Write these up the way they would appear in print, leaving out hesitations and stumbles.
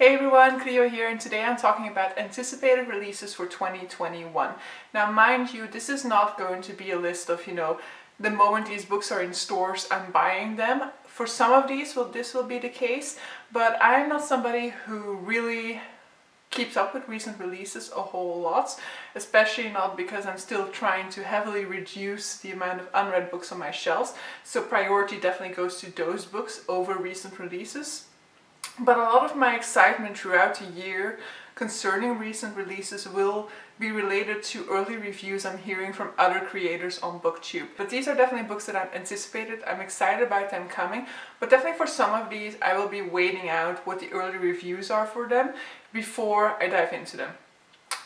Hey everyone, Clio here, and today I'm talking about anticipated releases for 2021. Now mind you, this is not going to be a list of, the moment these books are in stores, I'm buying them. For some of these, this will be the case, but I'm not somebody who really keeps up with recent releases a whole lot, especially not because I'm still trying to heavily reduce the amount of unread books on my shelves, so priority definitely goes to those books over recent releases. But a lot of my excitement throughout the year concerning recent releases will be related to early reviews I'm hearing from other creators on BookTube. But these are definitely books that I've anticipated. I'm excited about them coming, but definitely for some of these I will be waiting out what the early reviews are for them before I dive into them.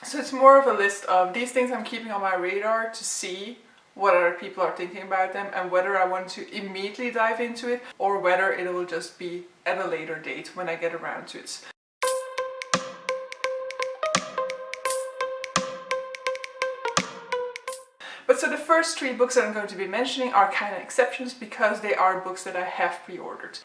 So it's more of a list of these things I'm keeping on my radar to see what other people are thinking about them and whether I want to immediately dive into it or whether it will just be at a later date when I get around to it. But so the first three books that I'm going to be mentioning are kind of exceptions because they are books that I have pre-ordered.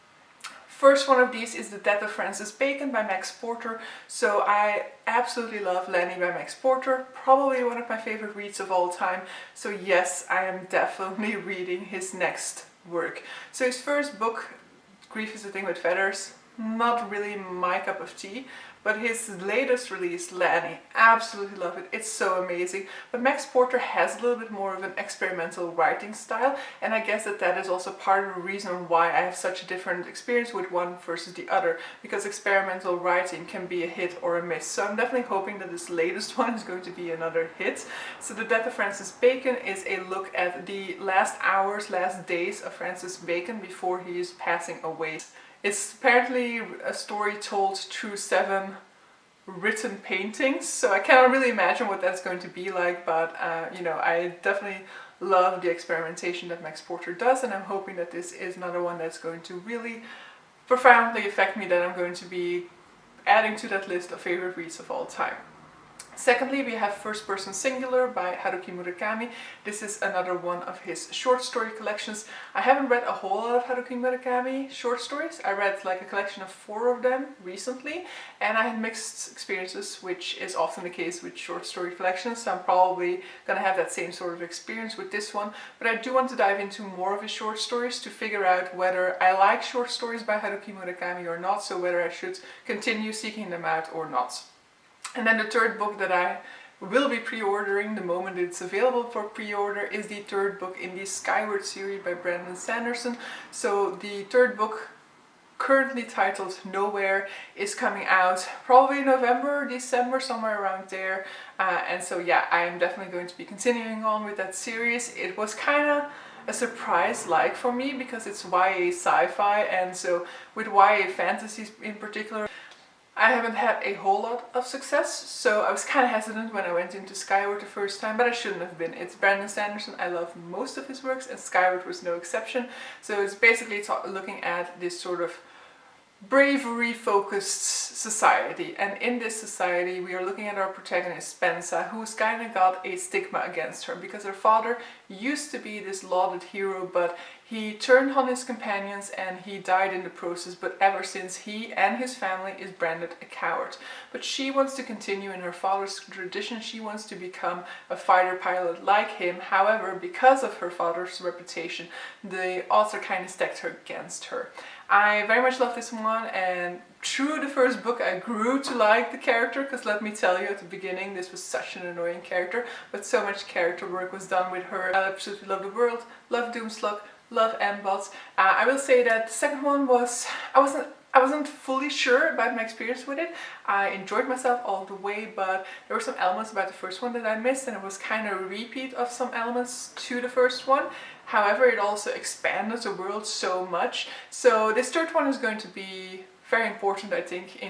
First one of these is The Death of Francis Bacon by Max Porter. So I absolutely love Lanny by Max Porter, probably one of my favorite reads of all time. So yes, I am definitely reading his next work. So his first book, Grief is a Thing with Feathers, not really my cup of tea, but his latest release, Lanny, absolutely love it. It's so amazing. But Max Porter has a little bit more of an experimental writing style, and I guess that is also part of the reason why I have such a different experience with one versus the other, because experimental writing can be a hit or a miss. So I'm definitely hoping that this latest one is going to be another hit. So The Death of Francis Bacon is a look at the last hours, last days of Francis Bacon before he is passing away. It's apparently a story told through 7 written paintings, so I cannot really imagine what that's going to be like, but I definitely love the experimentation that Max Porter does, and I'm hoping that this is another one that's going to really profoundly affect me, that I'm going to be adding to that list of favorite reads of all time. Secondly, we have First Person Singular by Haruki Murakami. This is another one of his short story collections. I haven't read a whole lot of Haruki Murakami short stories. I read like a collection of 4 of them recently, and I had mixed experiences, which is often the case with short story collections, so I'm probably going to have that same sort of experience with this one. But I do want to dive into more of his short stories to figure out whether I like short stories by Haruki Murakami or not, so whether I should continue seeking them out or not. And then the third book that I will be pre-ordering the moment it's available for pre-order is the third book in the Skyward series by Brandon Sanderson. So the third book, currently titled Nowhere, is coming out probably November, December, somewhere around there. And so yeah, I am definitely going to be continuing on with that series. It was kind of a surprise like for me because it's YA sci-fi, and so with YA fantasies in particular, I haven't had a whole lot of success, so I was kind of hesitant when I went into Skyward the first time, but I shouldn't have been. It's Brandon Sanderson, I love most of his works, and Skyward was no exception. So it's basically looking at this sort of bravery-focused society, and in this society we are looking at our protagonist Spensa, who's kind of got a stigma against her because her father used to be this lauded hero, but he turned on his companions and he died in the process, but ever since he and his family is branded a coward. But she wants to continue in her father's tradition. She wants to become a fighter pilot like him. However, because of her father's reputation, the author kind of stacked her against her. I very much love this one, and through the first book I grew to like the character, because let me tell you, at the beginning this was such an annoying character, but so much character work was done with her. I absolutely love the world, love Doomslug, love Ambots. I will say that the second one was, I wasn't fully sure about my experience with it. I enjoyed myself all the way, but there were some elements about the first one that I missed, and it was kind of a repeat of some elements to the first one. However, it also expanded the world so much. So this third one is going to be very important, I think,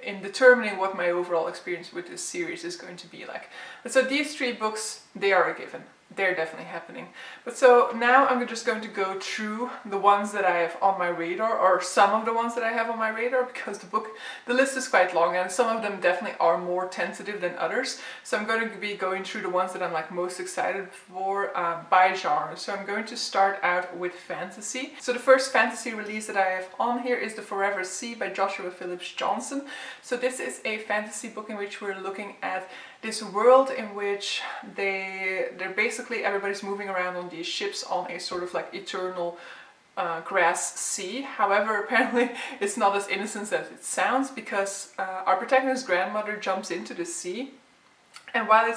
in determining what my overall experience with this series is going to be like. But so these 3 books, they are a given. They're definitely happening. But so now I'm just going to go through the ones that I have on my radar, or some of the ones that I have on my radar, because the list is quite long and some of them definitely are more tentative than others. So I'm going to be going through the ones that I'm like most excited for by genre. So I'm going to start out with fantasy. So the first fantasy release that I have on here is The Forever Sea by Joshua Phillips Johnson. So this is a fantasy book in which we're looking at this world in which they're basically everybody's moving around on these ships on a sort of like eternal grass sea. However, apparently it's not as innocent as it sounds, because our protagonist's grandmother jumps into the sea, and while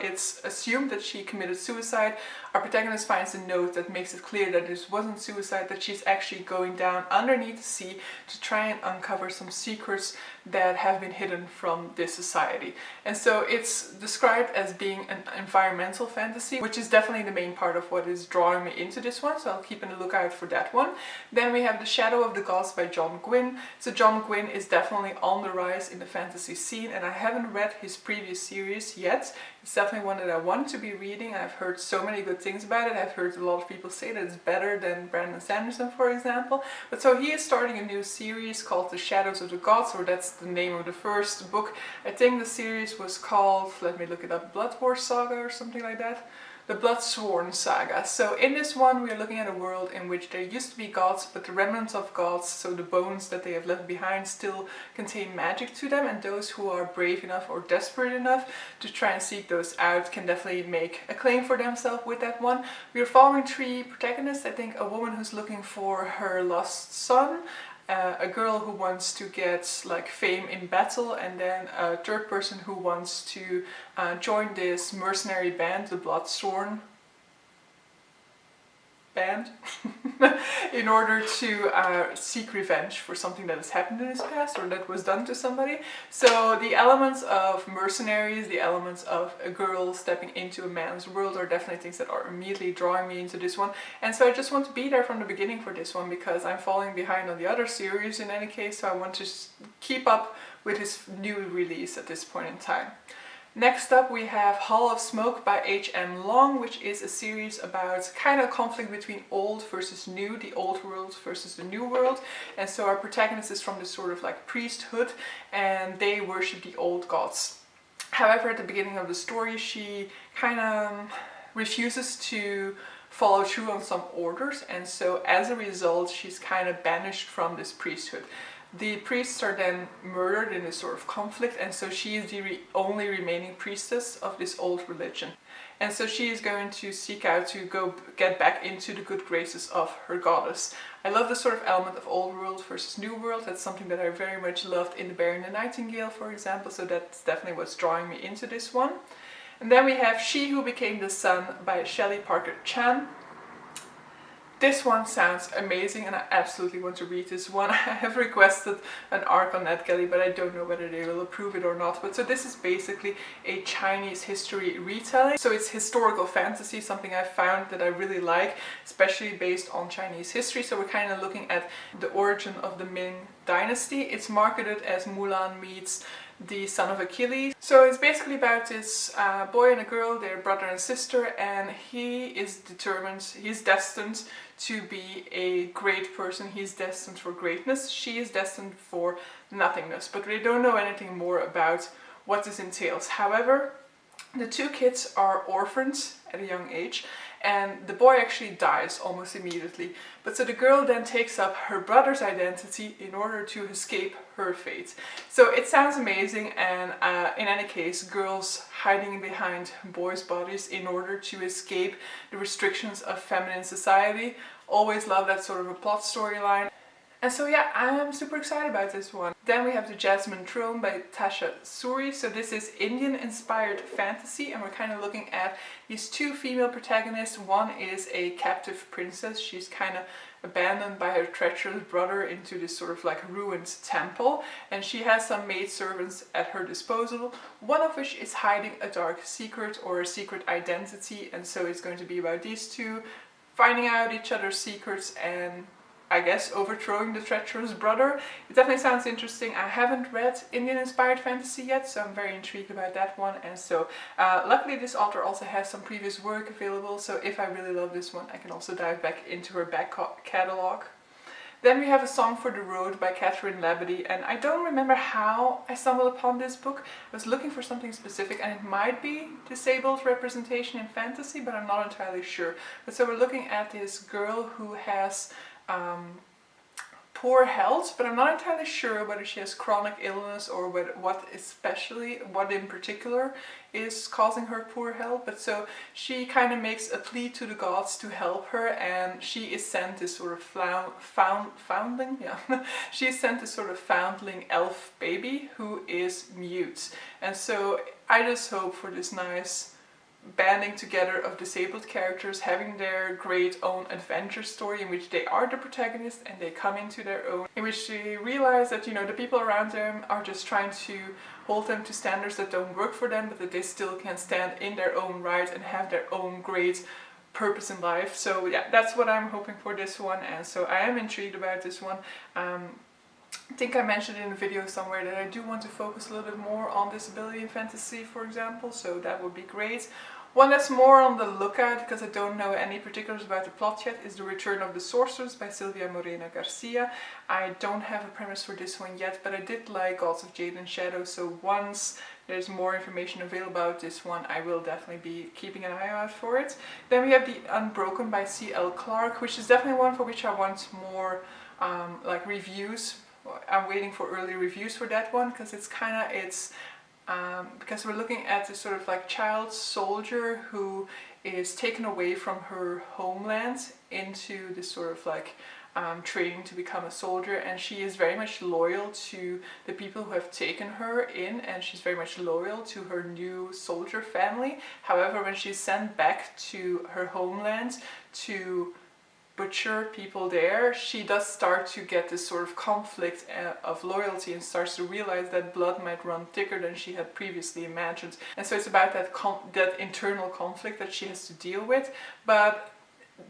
it's assumed that she committed suicide, our protagonist finds a note that makes it clear that this wasn't suicide, that she's actually going down underneath the sea to try and uncover some secrets that have been hidden from this society. And so it's described as being an environmental fantasy, which is definitely the main part of what is drawing me into this one, so I'll keep a lookout for that one. Then we have The Shadow of the Gods by John Gwynne. So John Gwynne is definitely on the rise in the fantasy scene, and I haven't read his previous series yet. It's definitely one that I want to be reading. I've heard so many good things about it. I've heard a lot of people say that it's better than Brandon Sanderson, for example. But so he is starting a new series called The Shadows of the Gods, or that's the name of the first book. I think the series was called, let me look it up, Blood War Saga or something like that. The Bloodsworn Saga. So in this one we are looking at a world in which there used to be gods, but the remnants of gods, so the bones that they have left behind, still contain magic to them, and those who are brave enough or desperate enough to try and seek those out can definitely make a claim for themselves with that one. We are following 3 protagonists. I think a woman who's looking for her lost son, a girl who wants to get like fame in battle, and then a third person who wants to join this mercenary band, the Bloodsworn band, in order to seek revenge for something that has happened in his past or that was done to somebody. So the elements of mercenaries, the elements of a girl stepping into a man's world are definitely things that are immediately drawing me into this one. And so I just want to be there from the beginning for this one, because I'm falling behind on the other series in any case, so I want to keep up with his new release at this point in time. Next up we have Hall of Smoke by H.M. Long, which is a series about kind of conflict between old versus new, the old world versus the new world. And so our protagonist is from this sort of like priesthood, and they worship the old gods. However, at the beginning of the story she kind of refuses to follow through on some orders, and so as a result she's kind of banished from this priesthood. The priests are then murdered in this sort of conflict, and so she is the only remaining priestess of this old religion. And so she is going to seek out to go get back into the good graces of her goddess. I love the sort of element of old world versus new world. That's something that I very much loved in The Bear and the Nightingale, for example, so that's definitely what's drawing me into this one. And then we have She Who Became the Sun by Shelley Parker Chan. This one sounds amazing and I absolutely want to read this one. I have requested an arc on NetGalley, but I don't know whether they will approve it or not. But so this is basically a Chinese history retelling. So it's historical fantasy, something I found that I really like, especially based on Chinese history. So we're kind of looking at the origin of the Ming Dynasty. It's marketed as Mulan meets The Son of Achilles. So it's basically about this boy and a girl, they're brother and sister, and he's destined to be a great person. He's destined for greatness. She is destined for nothingness, but we don't know anything more about what this entails. However, the two kids are orphans at a young age, and the boy actually dies almost immediately. But so the girl then takes up her brother's identity in order to escape her fate. So it sounds amazing, and in any case, girls hiding behind boys' bodies in order to escape the restrictions of feminine society. Always love that sort of a plot storyline. And so yeah, I'm super excited about this one. Then we have The Jasmine Throne by Tasha Suri. So this is Indian-inspired fantasy, and we're kind of looking at these two female protagonists. One is a captive princess. She's kind of abandoned by her treacherous brother into this sort of like ruined temple, and she has some maidservants at her disposal, one of which is hiding a dark secret or a secret identity, and so it's going to be about these two finding out each other's secrets and I guess, overthrowing the treacherous brother. It definitely sounds interesting. I haven't read Indian-inspired fantasy yet, so I'm very intrigued about that one. And so luckily this author also has some previous work available, so if I really love this one, I can also dive back into her back catalogue. Then we have A Song for the Road by Catherine Labadie, and I don't remember how I stumbled upon this book. I was looking for something specific, and it might be disabled representation in fantasy, but I'm not entirely sure. But so we're looking at this girl who has poor health, but I'm not entirely sure whether she has chronic illness or what in particular is causing her poor health. But so she kind of makes a plea to the gods to help her, and she is sent this sort of foundling, yeah, she is sent this sort of foundling elf baby who is mute. And so I just hope for this nice banding together of disabled characters having their great own adventure story in which they are the protagonist and they come into their own, in which they realize that, you know, the people around them are just trying to hold them to standards that don't work for them, but that they still can stand in their own right and have their own great purpose in life. So yeah, that's what I'm hoping for this one, and so I am intrigued about this one. I think I mentioned in a video somewhere that I do want to focus a little bit more on disability in fantasy, for example, so that would be great. One that's more on the lookout, because I don't know any particulars about the plot yet, is The Return of the Sorcerers by Silvia Morena Garcia. I don't have a premise for this one yet, but I did like Gods of Jade and Shadow, so once there's more information available about this one, I will definitely be keeping an eye out for it. Then we have The Unbroken by C.L. Clarke, which is definitely one for which I want more like reviews. I'm waiting for early reviews for that one, because because we're looking at this sort of like child soldier who is taken away from her homeland into this sort of like training to become a soldier, and she is very much loyal to the people who have taken her in, and she's very much loyal to her new soldier family. However, when she's sent back to her homeland to butcher people there, she does start to get this sort of conflict of loyalty and starts to realize that blood might run thicker than she had previously imagined. And so it's about that internal conflict that she has to deal with. But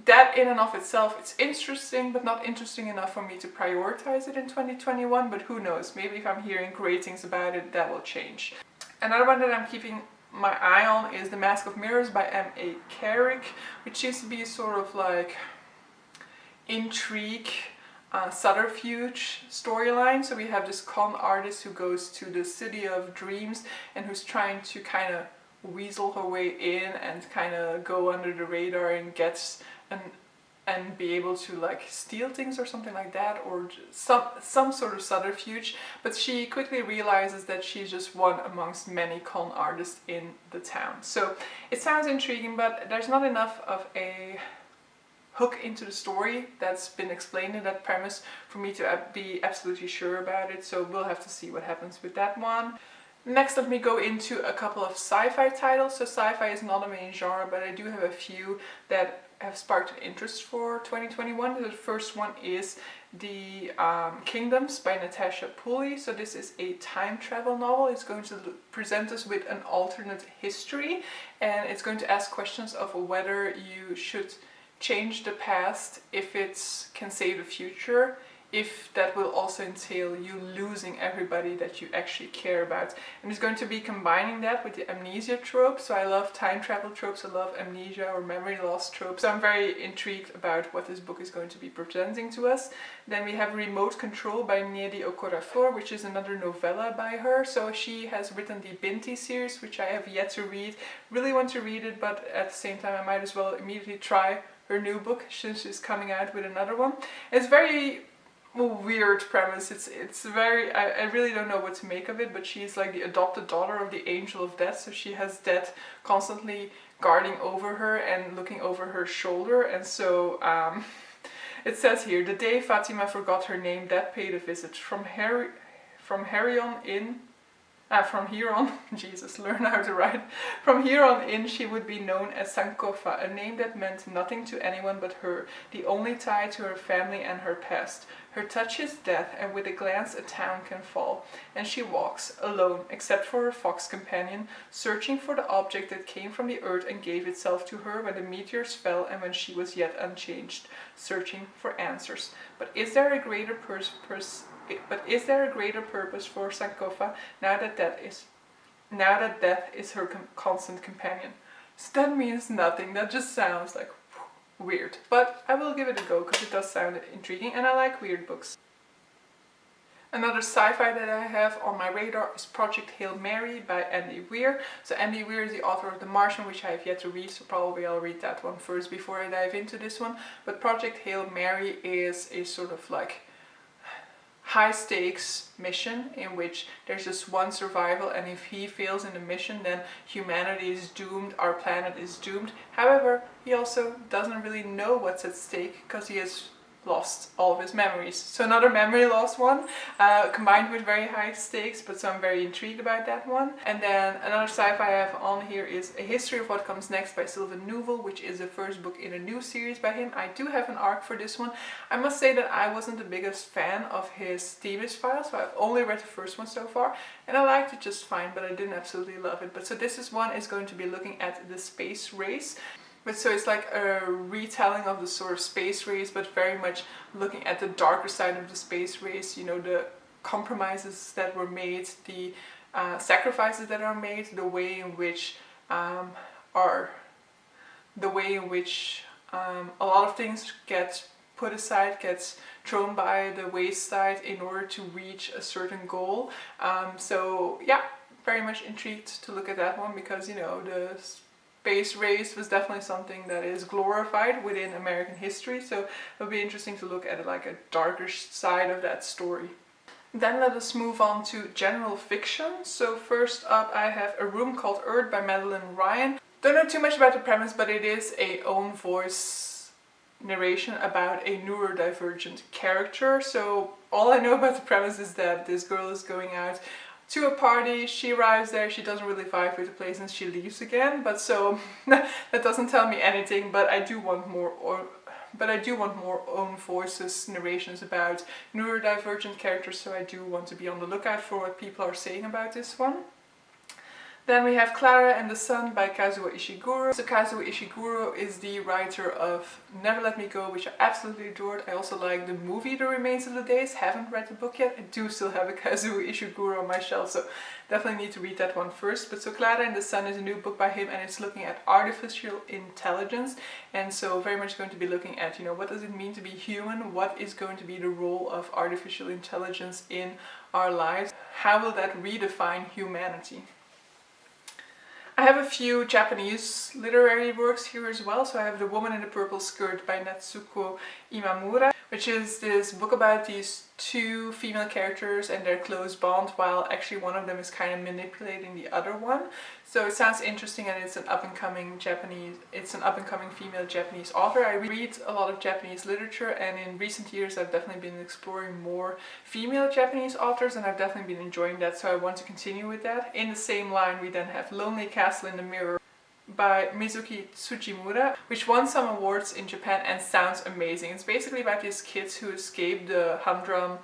that in and of itself, it's interesting, but not interesting enough for me to prioritize it in 2021. But who knows, maybe if I'm hearing great things about it, that will change. Another one that I'm keeping my eye on is The Mask of Mirrors by M.A. Carrick, which seems to be sort of like intrigue, subterfuge storyline. So we have this con artist who goes to the city of dreams and who's trying to kind of weasel her way in and kind of go under the radar and gets and be able to like steal things or something like that, or some sort of subterfuge. But she quickly realizes that she's just one amongst many con artists in the town. So it sounds intriguing, but there's not enough of a hook into the story that's been explained in that premise for me to be absolutely sure about it, so we'll have to see what happens with that one. Next, let me go into a couple of sci-fi titles. So sci-fi is not a main genre, but I do have a few that have sparked interest for 2021. The first one is The Kingdoms by Natasha Pulley. So this is a time travel novel. It's going to present us with an alternate history, and it's going to ask questions of whether you should change the past if it can save the future, if that will also entail you losing everybody that you actually care about. And it's going to be combining that with the amnesia trope. So I love time travel tropes, I love amnesia or memory loss tropes. So I'm very intrigued about what this book is going to be presenting to us. Then we have Remote Control by Nnedi Okorafor, which is another novella by her. So she has written the Binti series, which I have yet to read. Really want to read it, but at the same time I might as well immediately try her new book since she's coming out with another one. It's very weird premise. It's very, I really don't know what to make of it, but she's like the adopted daughter of the Angel of Death, so she has death constantly guarding over her and looking over her shoulder. And so it says here, the day Fatima forgot her name, death paid a visit. From here on, Jesus, learn how to write. From here on in, she would be known as Sankofa, a name that meant nothing to anyone but her, the only tie to her family and her past. Her touch is death, and with a glance a town can fall. And she walks, alone, except for her fox companion, searching for the object that came from the earth and gave itself to her when the meteors fell and when she was yet unchanged, searching for answers. But is there a greater purpose for Sankofa now that death is her constant companion? So that means nothing. That just sounds like weird. But I will give it a go because it does sound intriguing and I like weird books. Another sci-fi that I have on my radar is Project Hail Mary by Andy Weir. So Andy Weir is the author of The Martian, which I have yet to read, so probably I'll read that one first before I dive into this one. But Project Hail Mary is a sort of like high stakes mission in which there's just one survival, and if he fails in the mission then humanity is doomed, our planet is doomed. However, he also doesn't really know what's at stake because he has lost all of his memories. So another memory loss one, combined with very high stakes, but so I'm very intrigued about that one. And then another sci-fi I have on here is A History of What Comes Next by Sylvain Neuvel, which is the first book in a new series by him. I do have an arc for this one. I must say that I wasn't the biggest fan of his Thebes files, so I've only read the first one so far, and I liked it just fine, but I didn't absolutely love it. But so this one is going to be looking at the space race. But so it's like a retelling of the sort of space race, but very much looking at the darker side of the space race, you know, the compromises that were made, the sacrifices that are made, the way in which a lot of things get put aside, gets thrown by the wayside in order to reach a certain goal. So yeah, very much intrigued to look at that one because, you know, the space race was definitely something that is glorified within American history, so it'll be interesting to look at like a darker side of that story. Then let us move on to general fiction. So first up I have A Room Called Earth by Madeline Ryan. Don't know too much about the premise, but it is a own voice narration about a neurodivergent character. So all I know about the premise is that this girl is going out to a party, she arrives there, she doesn't really vibe with the place and she leaves again, but so that doesn't tell me anything, but I do want more own voices narrations about neurodivergent characters, so I do want to be on the lookout for what people are saying about this one. Then we have Clara and the Sun by Kazuo Ishiguro. So Kazuo Ishiguro is the writer of Never Let Me Go, which I absolutely adored. I also like the movie The Remains of the Days. Haven't read the book yet. I do still have a Kazuo Ishiguro on my shelf, so definitely need to read that one first. But so Clara and the Sun is a new book by him, and it's looking at artificial intelligence, and so very much going to be looking at, you know, what does it mean to be human? What is going to be the role of artificial intelligence in our lives? How will that redefine humanity? I have a few Japanese literary works here as well. So I have The Woman in the Purple Skirt by Natsuko Imamura, which is this book about these two female characters and their close bond, while actually one of them is kind of manipulating the other one. So it sounds interesting, and it's an up-and-coming female Japanese author. I read a lot of Japanese literature, and in recent years I've definitely been exploring more female Japanese authors, and I've definitely been enjoying that, so I want to continue with that. In the same line we then have Lonely Castle in the Mirror by Mizuki Tsujimura, which won some awards in Japan and sounds amazing. It's basically about these kids who escape the humdrum,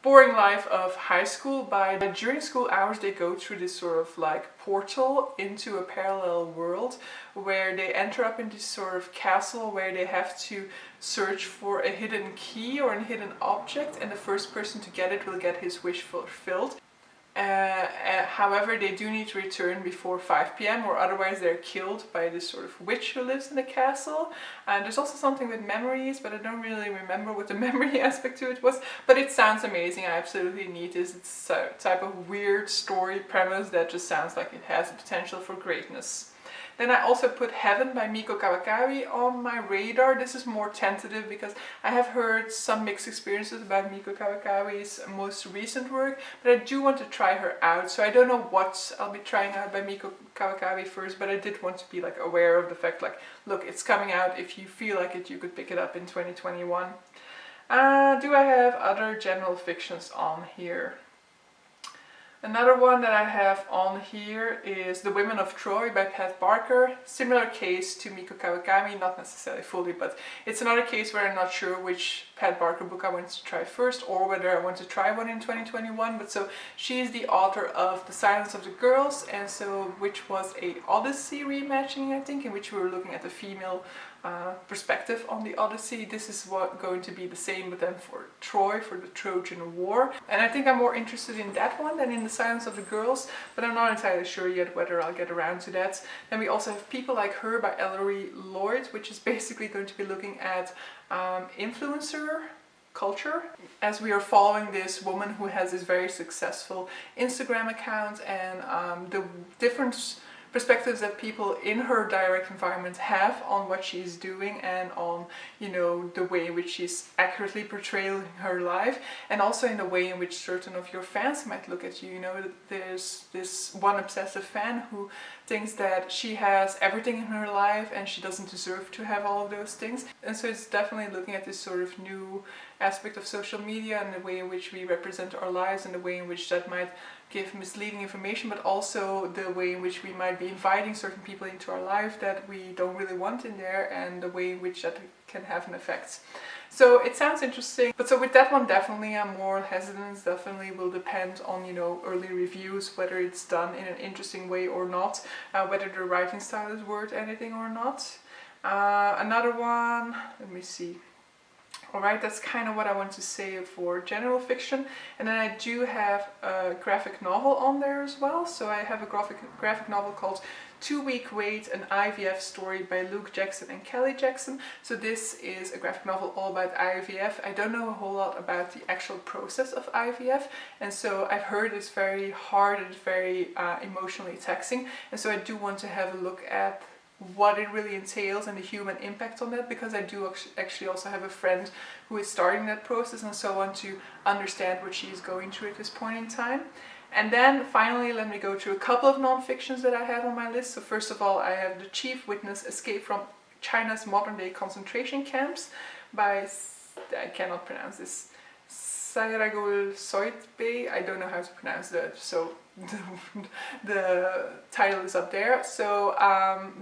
boring life of high school during school hours they go through this sort of like portal into a parallel world where they enter up in this sort of castle where they have to search for a hidden key or a hidden object, and the first person to get it will get his wish fulfilled. However, they do need to return before 5 p.m. or otherwise they're killed by this sort of witch who lives in the castle. And there's also something with memories, but I don't really remember what the memory aspect to it was. But it sounds amazing. I absolutely need this. It's a type of weird story premise that just sounds like it has the potential for greatness. Then I also put Heaven by Miko Kawakami on my radar. This is more tentative because I have heard some mixed experiences about Miko Kawakami's most recent work, but I do want to try her out. So I don't know what I'll be trying out by Miko Kawakami first, but I did want to be like aware of the fact, like, look, it's coming out. If you feel like it, you could pick it up in 2021. Do I have other general fictions on here? Another one that I have on here is The Women of Troy by Pat Barker. Similar case to Miko Kawakami, not necessarily fully, but it's another case where I'm not sure which Pat Barker book I want to try first or whether I want to try one in 2021. But so she's the author of The Silence of the Girls, and so which was a Odyssey reimagining, I think, in which we were looking at the female perspective on the Odyssey. This is going to be the same, but then for Troy, for the Trojan War. And I think I'm more interested in that one than in The Silence of the Girls, but I'm not entirely sure yet whether I'll get around to that. Then we also have People Like Her by Ellery Lloyd, which is basically going to be looking at influencer culture, as we are following this woman who has this very successful Instagram account, and the different perspectives that people in her direct environment have on what she's doing and on, you know, the way in which she's accurately portraying her life, and also in the way in which certain of your fans might look at you. You know, there's this one obsessive fan who thinks that she has everything in her life and she doesn't deserve to have all of those things. And so it's definitely looking at this sort of new aspect of social media and the way in which we represent our lives and the way in which that might give misleading information, but also the way in which we might be inviting certain people into our life that we don't really want in there, and the way in which that can have an effect. So it sounds interesting, but so with that one definitely I'm more hesitant. Definitely will depend on, you know, early reviews, whether it's done in an interesting way or not, whether the writing style is worth anything or not. Another one, let me see. Alright, that's kind of what I want to say for general fiction. And then I do have a graphic novel on there as well. So I have a graphic novel called 2 Week Wait, an IVF story by Luke Jackson and Kelly Jackson. So this is a graphic novel all about IVF. I don't know a whole lot about the actual process of IVF, and so I've heard it's very hard and very emotionally taxing. And so I do want to have a look at what it really entails and the human impact on that, because I do actually also have a friend who is starting that process, and so I want to understand what she's going through at this point in time. And then finally, let me go through a couple of non-fictions that I have on my list. So first of all, I have The Chief Witness: Escape from China's Modern-Day Concentration Camps by, I cannot pronounce this, Sairagul Soitbay. I don't know how to pronounce that, so the title is up there. So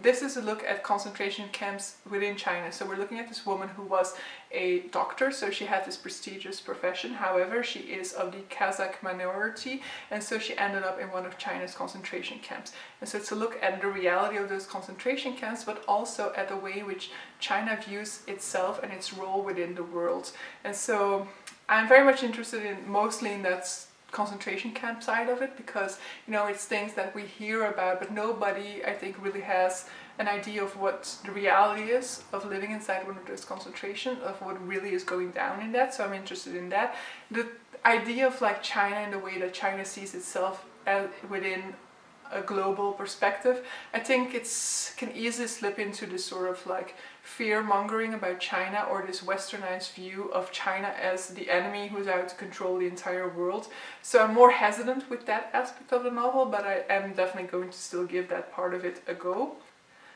this is a look at concentration camps within China. So we're looking at this woman who was a doctor, so she had this prestigious profession. However, she is of the Kazakh minority, and so she ended up in one of China's concentration camps. And so it's a look at the reality of those concentration camps, but also at the way in which China views itself and its role within the world. And so I'm very much interested in mostly in that concentration camp side of it, because, you know, it's things that we hear about, but nobody, I think, really has an idea of what the reality is of living inside one of those concentrations, of what really is going down in that. So I'm interested in that. The idea of like China and the way that China sees itself within a global perspective, I think can easily slip into this sort of like fear-mongering about China, or this westernized view of China as the enemy who's out to control the entire world. So I'm more hesitant with that aspect of the novel, but I am definitely going to still give that part of it a go.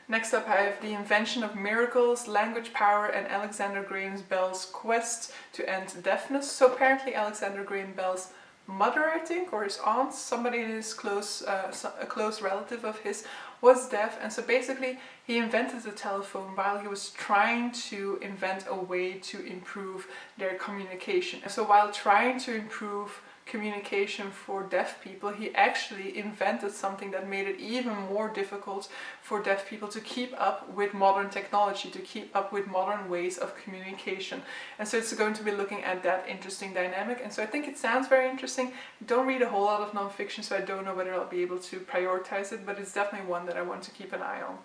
Next up, I have The Invention of Miracles, Language Power, and Alexander Graham Bell's Quest to End Deafness. So apparently Alexander Graham Bell's mother, I think, or his aunt, somebody in his close, a close relative of his, was deaf, and so basically he invented the telephone while he was trying to invent a way to improve their communication. And so while trying to improve communication for deaf people, he actually invented something that made it even more difficult for deaf people to keep up with modern technology, to keep up with modern ways of communication. And so it's going to be looking at that interesting dynamic. And so I think it sounds very interesting. I don't read a whole lot of nonfiction, so I don't know whether I'll be able to prioritize it, but it's definitely one that I want to keep an eye on.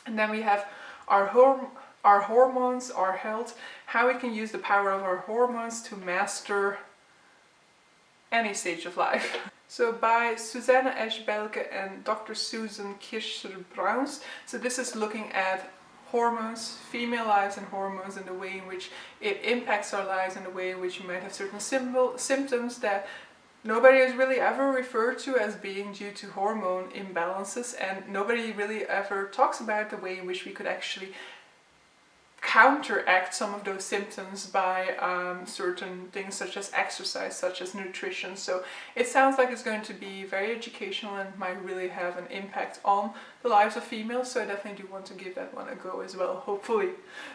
And then we have Our Hormones, Our Health, How We Can Use the Power of Our Hormones to Master Any Stage of Life. So by Susanna Esch-Belke and Dr. Susan Kircher-Browns. So this is looking at hormones, female lives and hormones, and the way in which it impacts our lives, and the way in which we might have certain symptoms that nobody has really ever referred to as being due to hormone imbalances, and nobody really ever talks about the way in which we could actually counteract some of those symptoms by certain things such as exercise, such as nutrition. So it sounds like it's going to be very educational and might really have an impact on the lives of females, so I definitely do want to give that one a go as well, hopefully.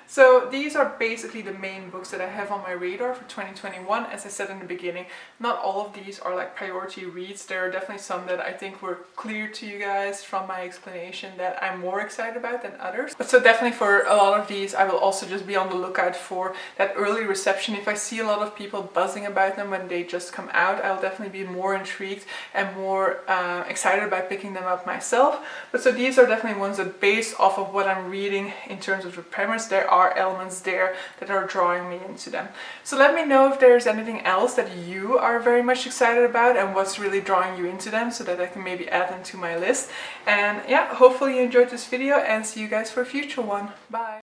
So these are basically the main books that I have on my radar for 2021. As I said in the beginning, not all of these are like priority reads. There are definitely some that I think were clear to you guys from my explanation that I'm more excited about than others. But so definitely for a lot of these, I will also just be on the lookout for that early reception. If I see a lot of people buzzing about them when they just come out, I'll definitely be more intrigued and more excited about picking them up myself. But so these are definitely ones that, based off of what I'm reading in terms of the premise, there are elements there that are drawing me into them. So let me know if there's anything else that you are very much excited about and what's really drawing you into them, so that I can maybe add them to my list. And yeah, hopefully you enjoyed this video, and see you guys for a future one. Bye!